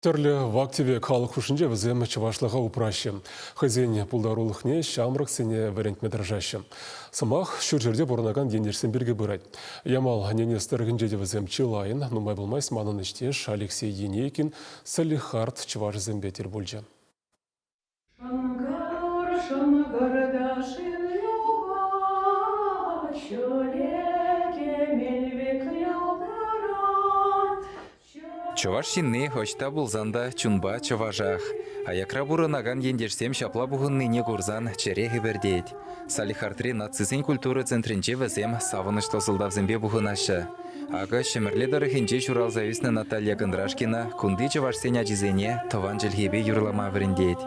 Түрлі вактиве халық үшінде візем чывашлыға упраще. Хазене пулдарулықне шамрық сене варент медражаще. Самах шүр жерде бұрынаған дендерсен бірге бұрайд. Ямал ненестіргін жеде візем чылайын, нумай болмайс манын іштеш Алексей Енейкин Салихард чываш зембетер бульже. Чуваш синны хочта булзанда чунба чуважах. Аякра бурынаган ендерсем шапла бугынны не курзан череги бердейт. Салихартри нацизин культура центринче везем савыныш тосылдавзембе бугынашы. Ага шемерледары хинче чуралзависна Наталья Кондрашкина кунды чуваш сеня жизене тован jelhebe юрлама верендейт.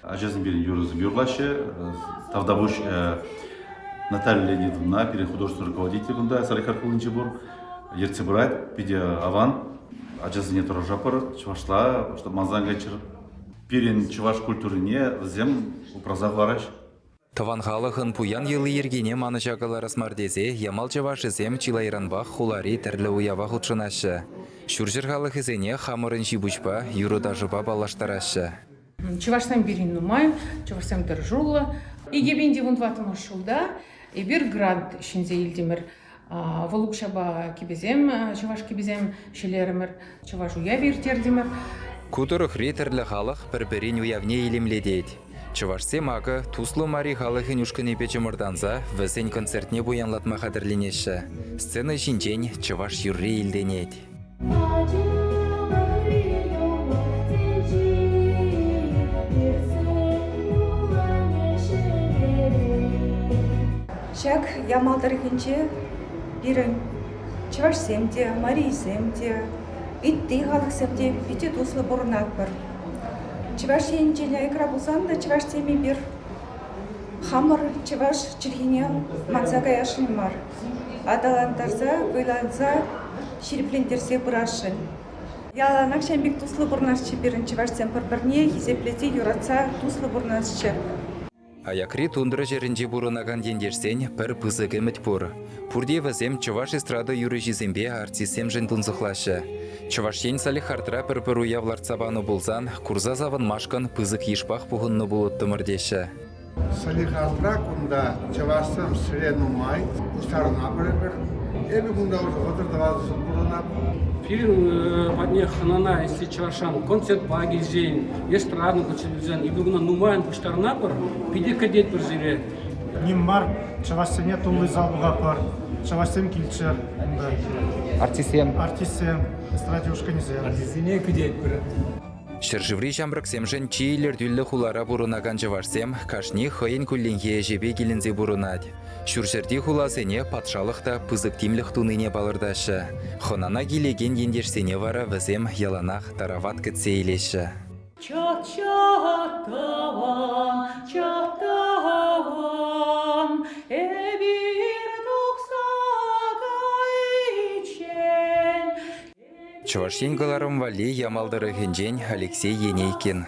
Ажазин берин юрзым юрлаще, Тавдабуш Наталья Леонидовна, художественный руководитель гунда, Салихард Кулынчебур, Ерцебурайт, пиде Аван, Ажазине Торожапар, Чувашла, что Мазан вечер, Пирин Чуваш культурыне, зем упразах вараш. Тован халыхын пуян йылы ергене маны чакаларас мардезе, ямал чавашы зем чилайранбах хулари тәрлі уява худшынашы. Шүржір халых изене хамырын жибучпа, юрудажыба балаштарашы. Чувашсам берин нумай, чувашсам держула. И гебенде вунватым ошулда, и бир грант шинзе илдимер. Волук шаба кибезем, чуваш кибезем шелеремер, чуваш уя виртердимер. Кутырых ретерлі халық бір-бірін уявне елемледейд. Чувашсем ағы туслы мари халықын үшкіне печі мұрданза, візен концертне буянлатма қадырленеші. Сцена шинчен чуваш юрре елденейд. Шак ямалдыргынче бирин чуваш семде, Марий семде, итти халық семде бите туслы бурнат бір. Чуваш енчене экра булсан да чуваш теме бир хамыр чуваш чиргине мансага яшынмар. Адаландарса, выланса, шириплендерсе бурашын. Яланак шамбек туслы бурнашчы бирин чуваш сем бір-бірне хизеплете юратса туслы бурнашчы. Аякри тундра жерінде бурынаган дендерсен пір пызығы мүтпұр. Пурде візем чуваш эстрада юры жизембе артисем жындунзықлашы. Чувашен Салихартра пір-пір уявларцабаны болзан, курза завын машкан пызық ешпақ бұғынны болытты мұрдеші. Салихартра күнда чувашсам сірену май, ұстарына бір-бір, әбі күнда отырдығазы бұрынап. Пирин падне ханана, если чавашан концерт багизен, эстрадный концерт, и бүгүнөн нумайын пуштарнапыр, пиде кадет бір зире. Ниммар чавашсене тулы залбуга пар, чавашсем килчер, Артисем эстрадиушка незе. Артисене кадет бір. Шыржыври жамрық семжен чейлер дүлі хулара бурынаган жыварсем, кашни хойын күлленге жебе келінзе бурынад. Шүржерді хуласене патшалықта пызық тимлік туныне балырдашы. Хонана келеген ендерсене вара візем яланақ тарават кітсе елеші. Чувашен галарым вали ямалдыры генжен Алексей Енейкин.